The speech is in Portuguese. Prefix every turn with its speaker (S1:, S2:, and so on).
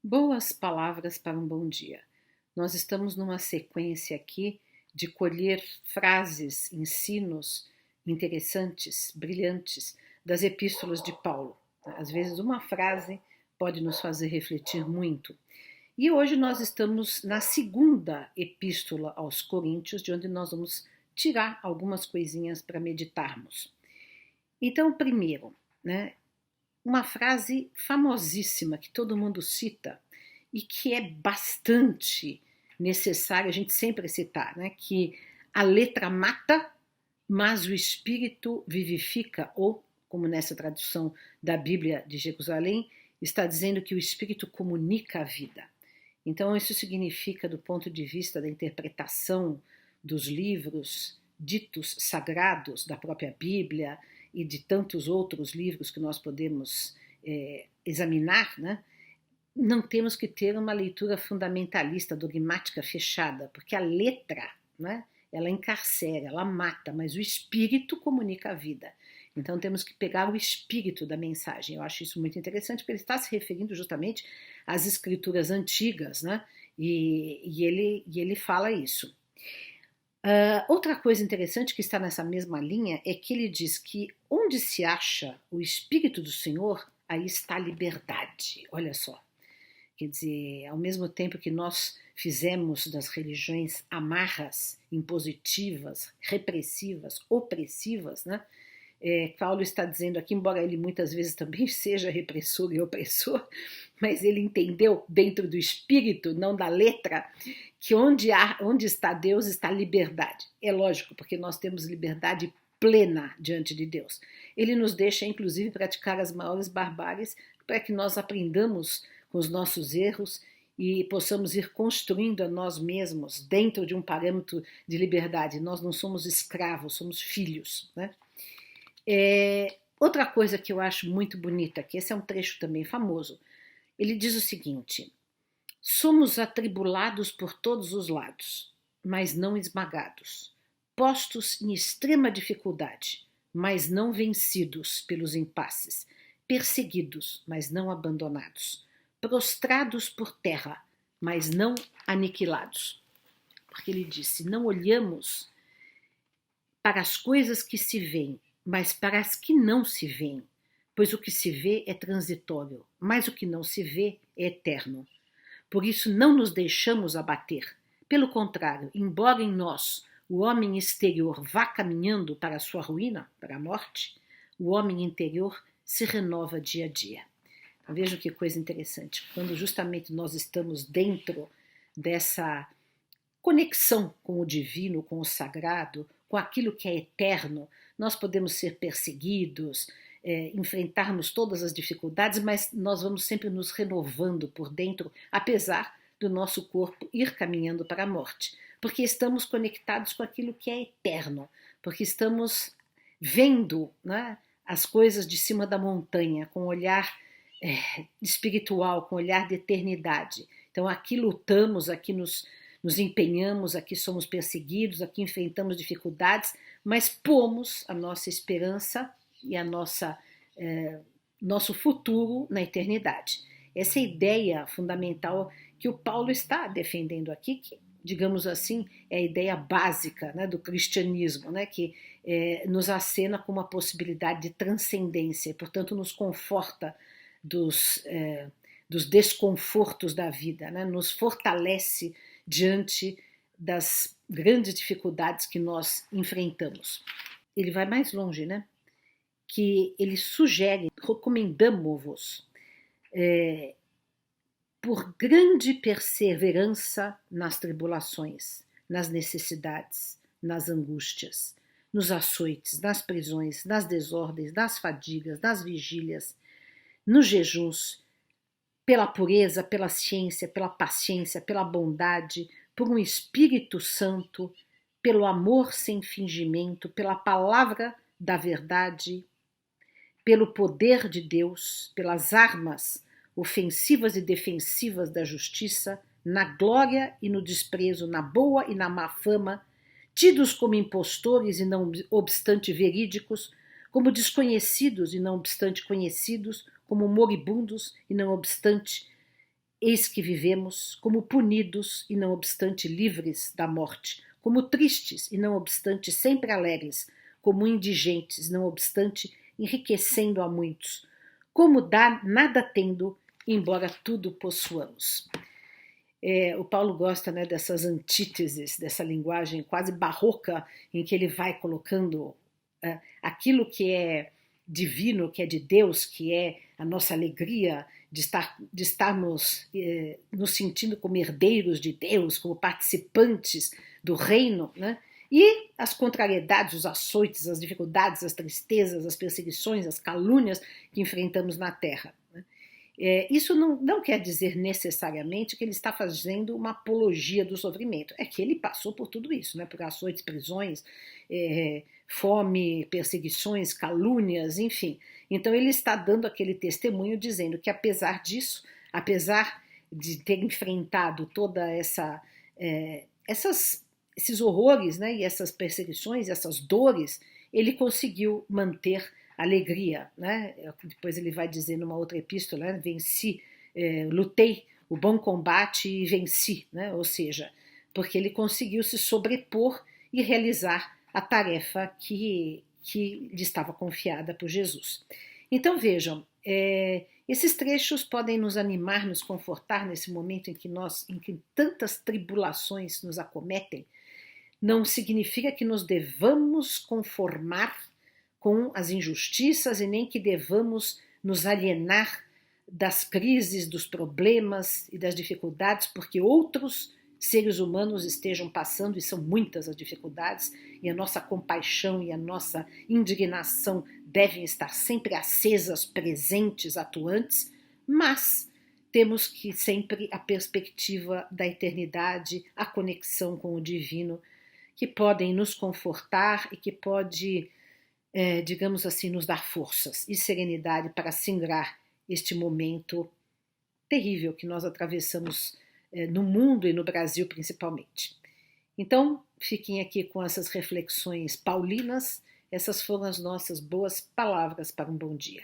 S1: Boas palavras para um bom dia. Nós estamos numa sequência aqui de colher frases, ensinos interessantes, brilhantes das epístolas de Paulo. Às vezes, uma frase pode nos fazer refletir muito. E hoje nós estamos na segunda epístola aos Coríntios, de onde nós vamos tirar algumas coisinhas para meditarmos. Então, primeiro, uma frase famosíssima que todo mundo cita e que é bastante necessário a gente sempre citar, que a letra mata, mas o espírito vivifica, ou, como nessa tradução da Bíblia de Jerusalém, está dizendo que o espírito comunica a vida. Então isso significa, do ponto de vista da interpretação dos livros ditos sagrados da própria Bíblia, e de tantos outros livros que nós podemos examinar, não temos que ter uma leitura fundamentalista, dogmática, fechada, porque a letra, ela encarcera, ela mata, mas o espírito comunica a vida. Então temos que pegar o espírito da mensagem. Eu acho isso muito interessante, porque ele está se referindo justamente às escrituras antigas, e ele fala isso. Outra coisa interessante que está nessa mesma linha é que ele diz que onde se acha o Espírito do Senhor, aí está a liberdade. Olha só. Quer dizer, ao mesmo tempo que nós fizemos das religiões amarras, impositivas, repressivas, opressivas, Paulo está dizendo aqui, embora ele muitas vezes também seja repressor e opressor, mas ele entendeu dentro do espírito, não da letra, que onde está Deus está a liberdade. É lógico, porque nós temos liberdade plena diante de Deus. Ele nos deixa, inclusive, praticar as maiores barbáries para que nós aprendamos com os nossos erros e possamos ir construindo a nós mesmos dentro de um parâmetro de liberdade. Nós não somos escravos, somos filhos, Outra coisa que eu acho muito bonita, que esse é um trecho também famoso, ele diz o seguinte: somos atribulados por todos os lados, mas não esmagados, postos em extrema dificuldade, mas não vencidos pelos impasses, perseguidos, mas não abandonados, prostrados por terra, mas não aniquilados. Porque ele disse: não olhamos para as coisas que se veem, mas para as que não se veem, pois o que se vê é transitório, mas o que não se vê é eterno. Por isso não nos deixamos abater. Pelo contrário, embora em nós o homem exterior vá caminhando para a sua ruína, para a morte, o homem interior se renova dia a dia. Então, vejam que coisa interessante. Quando justamente nós estamos dentro dessa conexão com o divino, com o sagrado, com aquilo que é eterno, nós podemos ser perseguidos, enfrentarmos todas as dificuldades, mas nós vamos sempre nos renovando por dentro, apesar do nosso corpo ir caminhando para a morte, porque estamos conectados com aquilo que é eterno, porque estamos vendo as coisas de cima da montanha, com um olhar espiritual, com um olhar de eternidade. Então aqui lutamos, aqui nos empenhamos, aqui somos perseguidos, aqui enfrentamos dificuldades, mas pomos a nossa esperança e a nosso futuro na eternidade. Essa é a ideia fundamental que o Paulo está defendendo aqui, que, digamos assim, é a ideia básica do cristianismo, que nos acena com uma possibilidade de transcendência e, portanto, nos conforta dos desconfortos da vida, nos fortalece diante das grandes dificuldades que nós enfrentamos. Ele vai mais longe, que ele sugere: recomendamo-vos por grande perseverança nas tribulações, nas necessidades, nas angústias, nos açoites, nas prisões, nas desordens, nas fadigas, nas vigílias, nos jejuns, pela pureza, pela ciência, pela paciência, pela bondade, por um Espírito Santo, pelo amor sem fingimento, pela palavra da verdade, pelo poder de Deus, pelas armas ofensivas e defensivas da justiça, na glória e no desprezo, na boa e na má fama, tidos como impostores e não obstante verídicos, como desconhecidos e não obstante conhecidos, como moribundos e não obstante Eis que vivemos como punidos e não obstante livres da morte, como tristes e não obstante sempre alegres, como indigentes, não obstante enriquecendo a muitos, como nada tendo, embora tudo possuamos. O Paulo gosta, né, dessas antíteses, dessa linguagem quase barroca em que ele vai colocando aquilo que é divino, que é de Deus, que é a nossa alegria de estarmos nos sentindo como herdeiros de Deus, como participantes do reino, né? E as contrariedades, os açoites, as dificuldades, as tristezas, as perseguições, as calúnias que enfrentamos na terra. Né? Isso não quer dizer necessariamente que ele está fazendo uma apologia do sofrimento. É que ele passou por tudo isso, né? Por açoites, prisões, fome, perseguições, calúnias, enfim. Então ele está dando aquele testemunho dizendo que apesar disso, apesar de ter enfrentado toda esses horrores, né, e essas perseguições, essas dores, ele conseguiu manter alegria, né? Depois ele vai dizer numa outra epístola, né? Venci, lutei o bom combate e venci, né? Ou seja, porque ele conseguiu se sobrepor e realizar a tarefa que lhe estava confiada por Jesus. Então vejam, esses trechos podem nos animar, nos confortar nesse momento em que tantas tribulações nos acometem. Não significa que nos devamos conformar com as injustiças e nem que devamos nos alienar das crises, dos problemas e das dificuldades, porque outros seres humanos estejam passando, e são muitas as dificuldades, e a nossa compaixão e a nossa indignação devem estar sempre acesas, presentes, atuantes, mas temos que sempre a perspectiva da eternidade, a conexão com o divino, que podem nos confortar e que pode, digamos assim, nos dar forças e serenidade para singrar este momento terrível que nós atravessamos no mundo e no Brasil principalmente. Então, fiquem aqui com essas reflexões paulinas. Essas foram as nossas boas palavras para um bom dia.